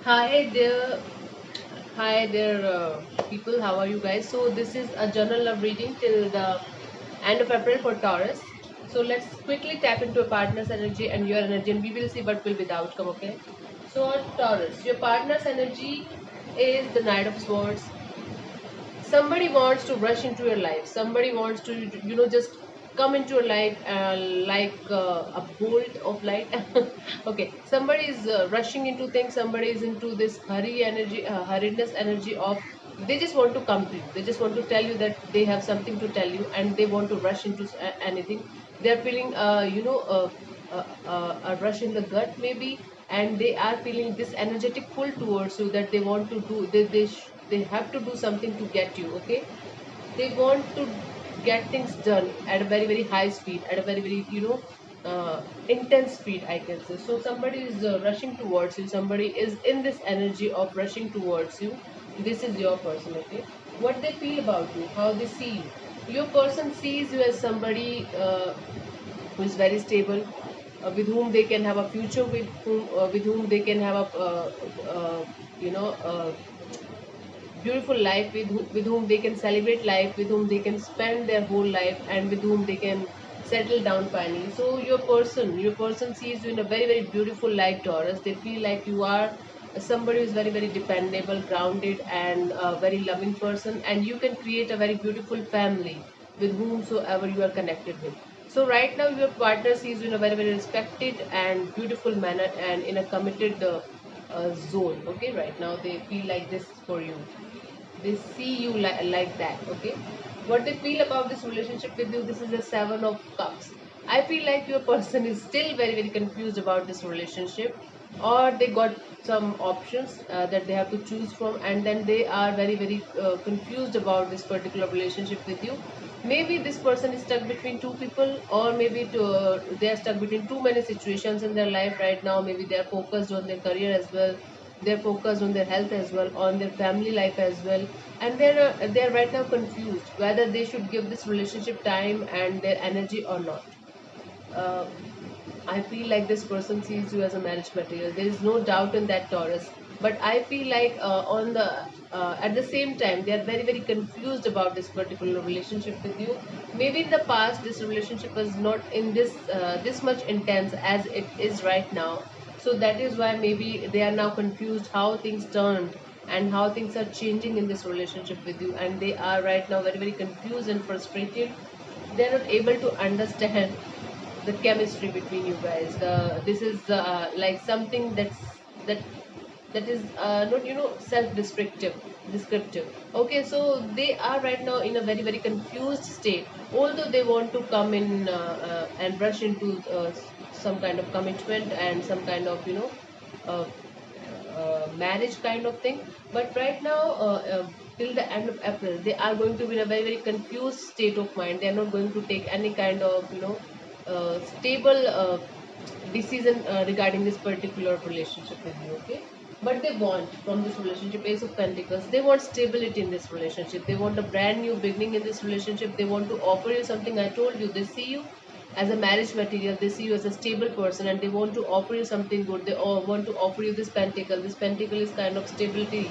Hi there, people. How are you guys? So this is a general love reading till the end of April for Taurus. So let's quickly tap into a partner's energy and your energy, and we will see what will be the outcome. Okay. So on Taurus, your partner's energy is the Knight of Swords. Somebody wants to rush into your life. Somebody wants to just come into your life like a bolt of light. Okay, somebody is rushing into things. Somebody is into this hurriedness energy of they just want to come to you. They just want to tell you that they have something to tell you, and they want to rush into anything. They are feeling a rush in the gut maybe, and they are feeling this energetic pull towards you that they want to do. They have to do something to get you. Okay, they want to get things done at a very very high speed, at a very very intense speed, I can say. So somebody is rushing towards you. Somebody is in this energy of rushing towards you. This is your person. Okay, what they feel about you, how they see you. Your person sees you as somebody who is very stable, with whom they can have a future, with whom they can have a you know beautiful life, with whom they can celebrate life, with whom they can spend their whole life, and with whom they can settle down finally. So your person sees you in a very very beautiful light, Taurus. They feel like you are somebody who is very very dependable, grounded, and a very loving person, and you can create a very beautiful family with whomsoever you are connected with. So right now your partner sees you in a very very respected and beautiful manner, and in a committed zone. Okay, right now they feel like this for you. They see you like that. Okay, what they feel about this relationship with you, this is the Seven of Cups. I feel like your person is still very very confused about this relationship, or they got some options that they have to choose from, and then they are very very confused about this particular relationship with you. Maybe this person is stuck between two people, or maybe they are stuck between too many situations in their life right now. Maybe they are focused on their career as well, they're focused on their health as well, on their family life as well, and they're right now confused whether they should give this relationship time and their energy or not. uh, I feel like this person sees you as a marriage material. There is no doubt in that, Taurus. But I feel like on the at the same time they are very very confused about this particular relationship with you. Maybe in the past this relationship was not in this much intense as it is right now. So that is why maybe they are now confused how things turned and how things are changing in this relationship with you, and they are right now very very confused and frustrated. They are not able to understand the chemistry between you guys. This is like something that that is not self-descriptive descriptive. Okay, so they are right now in a very very confused state, although they want to come in and rush into some kind of commitment and some kind of uh, marriage kind of thing. But right now, till the end of April, they are going to be in a very very confused state of mind. They are not going to take any kind of stable decision regarding this particular relationship with you. Okay, but they want from this relationship, Ace of Pentacles, they want stability in this relationship. They want a brand new beginning in this relationship. They want to offer you something. I told you, they see you as a marriage material. They see you as a stable person, and they want to offer you something good. They all want to offer you this pentacle. This pentacle is kind of stability,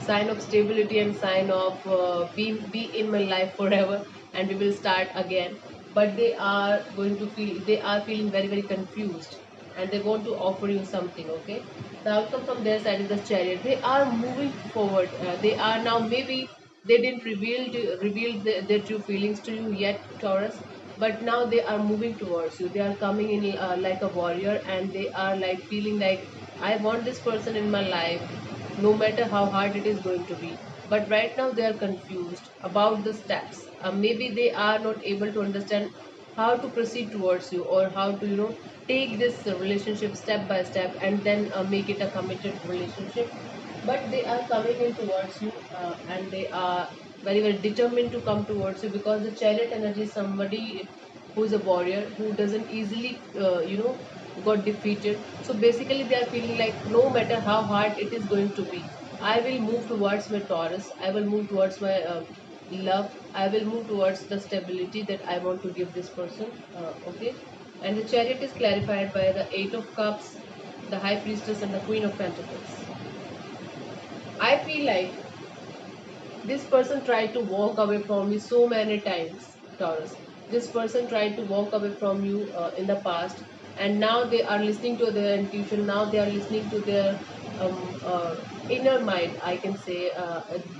sign of stability, and sign of be in my life forever, and we will start again. But they are going to feel, they are feeling very very confused, and they want to offer you something. Okay, the outcome from their side is the Chariot. They are moving forward. They are now, maybe they didn't reveal their true feelings to you yet, Taurus, but now they are moving towards you. They are coming in like a warrior, and they are like feeling like, I want this person in my life, no matter how hard it is going to be. But right now they are confused about the steps. Maybe they are not able to understand how to proceed towards you, or how to take this relationship step by step, and then make it a committed relationship. But they are coming in towards you, and they are very very determined to come towards you, because the Chariot energy is somebody who is a warrior, who doesn't easily got defeated. So basically they are feeling like, no matter how hard it is going to be, I will move towards my Taurus. I will move towards my love. I will move towards the stability that I want to give this person. Okay, and the Chariot is clarified by the Eight of Cups, the High Priestess and the Queen of Pentacles. I feel like this person tried to walk away from you so many times, Taurus. This person tried to walk away from you in the past, and now they are listening to their intuition. Now they are listening to their um, inner mind, I can say.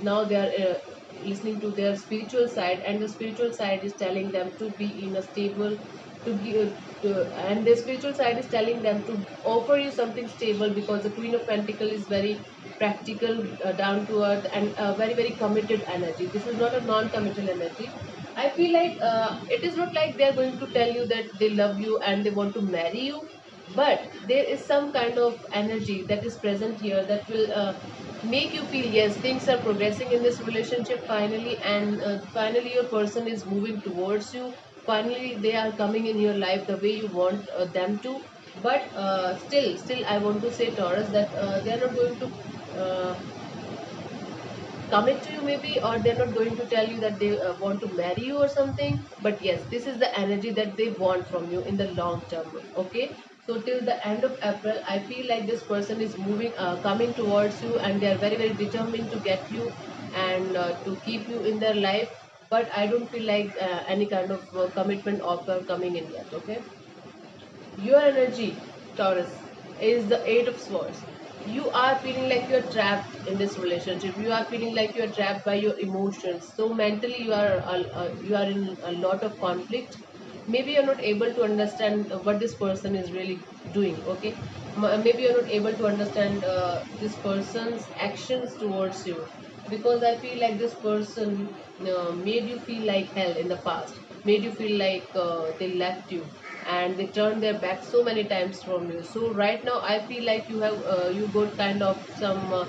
Now they are listening to their spiritual side, and the spiritual side is telling them to be in a stable, to give, and the spiritual side is telling them to offer you something stable, because the Queen of Pentacles is very practical, down to earth, and very very committed energy. This is not a non-committal energy. I feel like it is not like they are going to tell you that they love you and they want to marry you, but there is some kind of energy that is present here that will make you feel yes, things are progressing in this relationship finally, and finally your person is moving towards you. Finally they are coming in your life the way you want them to. But still I want to say, Taurus, that they are not going to uh, commit to you maybe, or they're not going to tell you that they want to marry you or something. But yes, this is the energy that they want from you in the long term. Okay, so till the end of April, I feel like this person is moving, coming towards you, and they are very very determined to get you and to keep you in their life. But I don't feel like any kind of commitment offer coming in yet. Okay, your energy, Taurus, is the Eight of Swords. You are feeling like you're trapped in this relationship. You are feeling like you're trapped by your emotions. So mentally, you are in a lot of conflict. Maybe you're not able to understand what this person is really doing. Okay, maybe you're not able to understand this person's actions towards you, because I feel like this person made you feel like hell in the past, made you feel like they left you and they turned their back so many times from you. So right now I feel like you got kind of some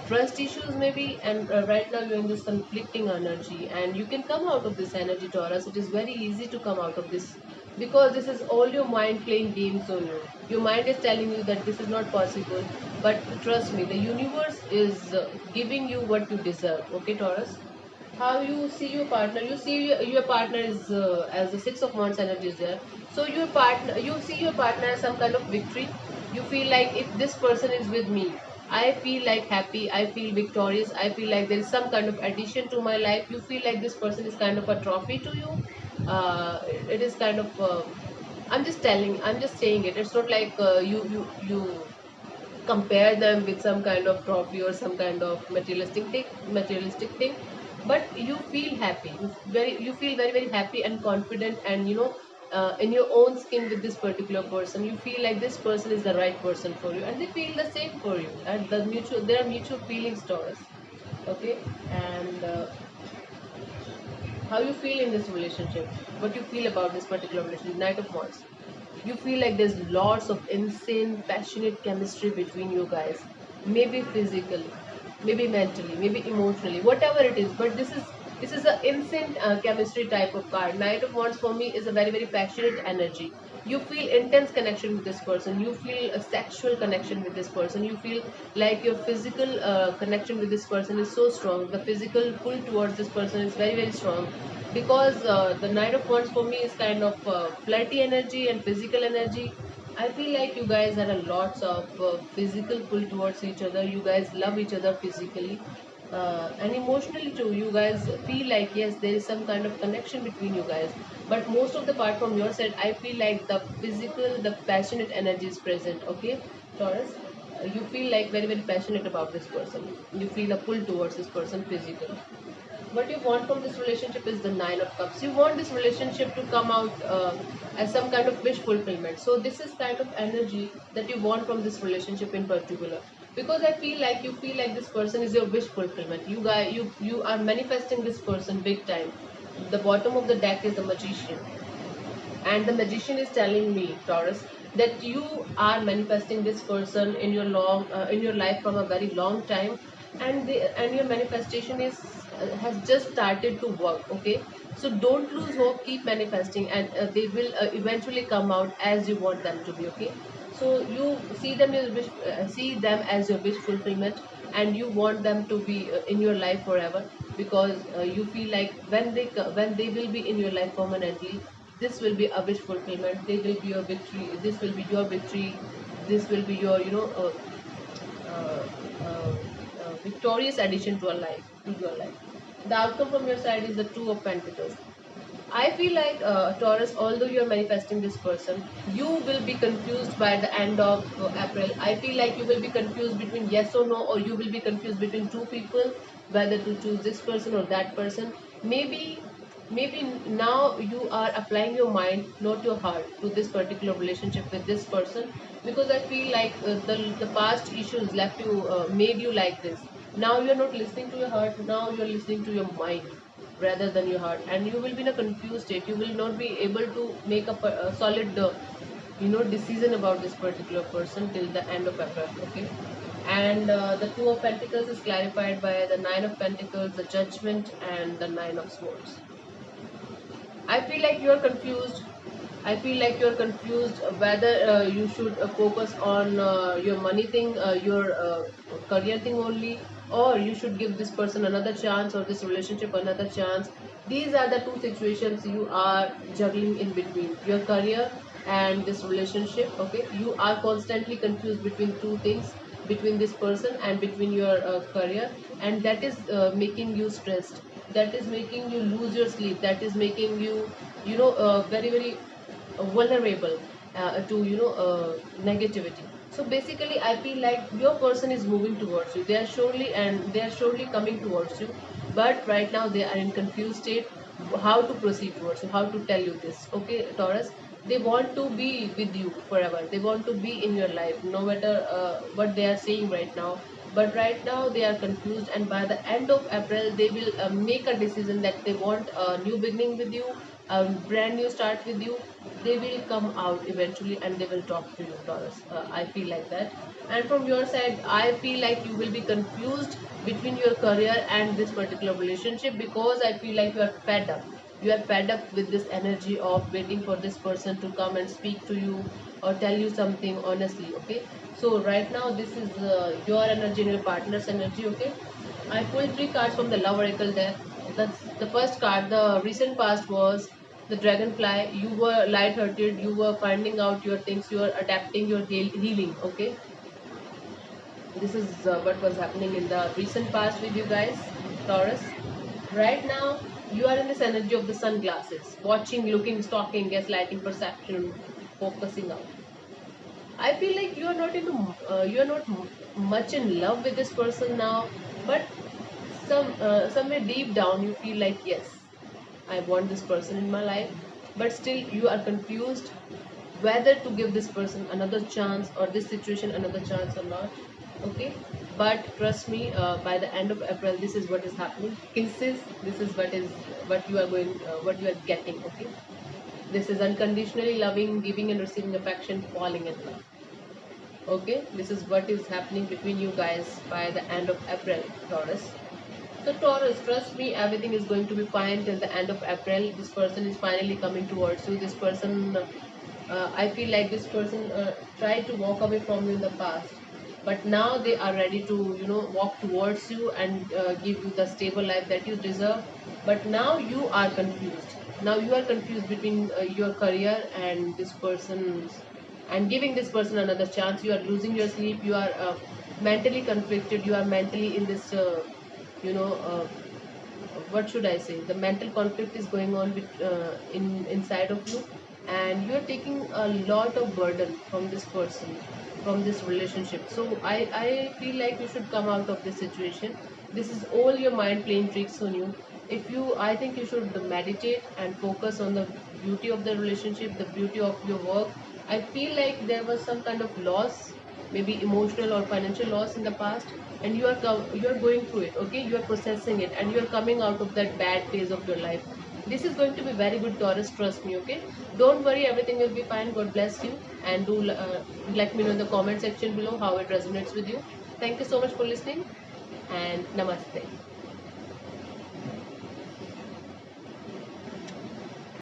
trust issues maybe, and right now you're in this conflicting energy, and you can come out of this energy, Taurus. It is very easy to come out of this, because this is all your mind playing games on you. Your mind is telling you that this is not possible, but trust me, the universe is giving you what you deserve. Okay, Taurus. How you see your partner? You see your partner is as the Six of Wands energy is there. So your partner, you see your partner as some kind of victory. You feel like if this person is with me, I feel like happy, I feel victorious, I feel like there is some kind of addition to my life. You feel like this person is kind of a trophy to you. It is kind of I'm just telling, I'm just saying it. It's not like you compare them with some kind of trophy or some kind of materialistic thing. But you feel happy, you feel very very happy and confident, and in your own skin with this particular person. You feel like this person is the right person for you, and they feel the same for you, and there are mutual feelings, Taurus. Okay, and how you feel in this relationship, what you feel about this particular relationship, Knight of Wands. You feel like there's lots of insane passionate chemistry between you guys, maybe physically, maybe mentally, maybe emotionally, whatever it is. But this is an insane chemistry type of card. Knight of Wands for me is a very very passionate energy. You feel intense connection with this person, you feel a sexual connection with this person, you feel like your physical connection with this person is so strong. The physical pull towards this person is very very strong, because the Knight of Wands for me is kind of flirty energy and physical energy. I feel like you guys had a lots of physical pull towards each other. You guys love each other physically, and emotionally too. You guys feel like yes, there is some kind of connection between you guys. But most of the part from your side, I feel like the physical, the passionate energy is present. Okay, Taurus. You feel like very very passionate about this person. You feel a pull towards this person physically. What you want from this relationship is the Nine of Cups. You want this relationship to come out as some kind of wish fulfillment. So this is kind of energy that you want from this relationship in particular, because I feel like this person is your wish fulfillment. You are manifesting this person big time. The bottom of the deck is the Magician, and the Magician is telling me, Taurus, that you are manifesting this person in your life from a very long time, and your manifestation is has just started to work. Okay, so don't lose hope, keep manifesting, and they will eventually come out as you want them to be. Okay, so you see them as your wish fulfillment, and you want them to be in your life forever, because you feel like when they will be in your life permanently, this will be a wish fulfillment. They will be your victory. This will be your victory. this will be your uh, victorious addition to your life. The outcome from your side is the Two of Pentacles. I feel like Taurus, although you are manifesting this person, you will be confused by the end of April. I feel like you will be confused between yes or no, or you will be confused between two people, whether to choose this person or that person. Maybe, maybe now you are applying your mind, not your heart, to this particular relationship with this person, because I feel like the past issues left you, made you like this. Now you are not listening to your heart. Now you are listening to your mind rather than your heart, and you will be in a confused state. You will not be able to make a solid decision about this particular person till the end of April. Okay. And the Two of Pentacles is clarified by the Nine of Pentacles, the Judgment, and the Nine of Swords. I feel like you are confused. I feel like you're confused whether you should focus on your money thing, your career thing only, or you should give this person another chance or this relationship another chance. These are the two situations you are juggling in between, your career and this relationship. Okay, you are constantly confused between two things, between this person and between your career, and that is making you stressed. That is making you lose your sleep. That is making you, very very vulnerable to negativity. So basically I feel like your person is moving towards you. They are surely coming towards you, but right now they are in confused state, how to proceed towards you, how to tell you this. Okay, Taurus, they want to be with you forever. They want to be in your life no matter what they are saying right now, but right now they are confused, and by the end of April they will make a decision that they want a new beginning with you, a brand new start with you. They will come out eventually and they will talk to you, Taurus. I feel like that. And from your side, I feel like you will be confused between your career and this particular relationship, because I feel like you are fed up. You are fed up with this energy of waiting for this person to come and speak to you or tell you something honestly. Okay, so right now this is your energy and your partner's energy. Okay, I pulled three cards from the Love Oracle there. That's the first card. The recent past was the Dragonfly. You were light-hearted. You were finding out your things. You were adapting your healing. Okay, this is what was happening in the recent past with you guys, Taurus. Right now, you are in this energy of the sunglasses, watching, looking, stalking, gaslighting, perception, focusing out. I feel like you are not much in love with this person now, but somewhere deep down you feel like, yes, I want this person in my life, but still you are confused whether to give this person another chance or this situation another chance or not. Okay, but trust me, by the end of April, this is what is happening. Kisses, this is what you are what you are getting. Okay, this is unconditionally loving, giving and receiving affection, falling in love. Okay, this is what is happening between you guys by the end of April, Taurus. So Taurus, trust me, everything is going to be fine till the end of April. This person is finally coming towards you. This person, I feel like this person tried to walk away from you in the past, but now they are ready to, walk towards you and give you the stable life that you deserve. But now you are confused. Now you are confused between your career and this person's, and giving this person another chance. You are losing your sleep. You are mentally conflicted. You are mentally in this. You know uh, what should I say, the mental conflict is going on in inside of you, and you are taking a lot of burden from this person, from this relationship. So I feel like you should come out of this situation. This is all your mind playing tricks on you. If you I think you should meditate and focus on the beauty of the relationship, the beauty of your work. I feel like there was some kind of loss, maybe emotional or financial loss in the past, and you are going through it. Okay, you are processing it and you are coming out of that bad phase of your life. This is going to be very good, Taurus, trust me. Okay, don't worry, everything will be fine. God bless you, and do let me know in the comment section below how it resonates with you. Thank you so much for listening, and namaste.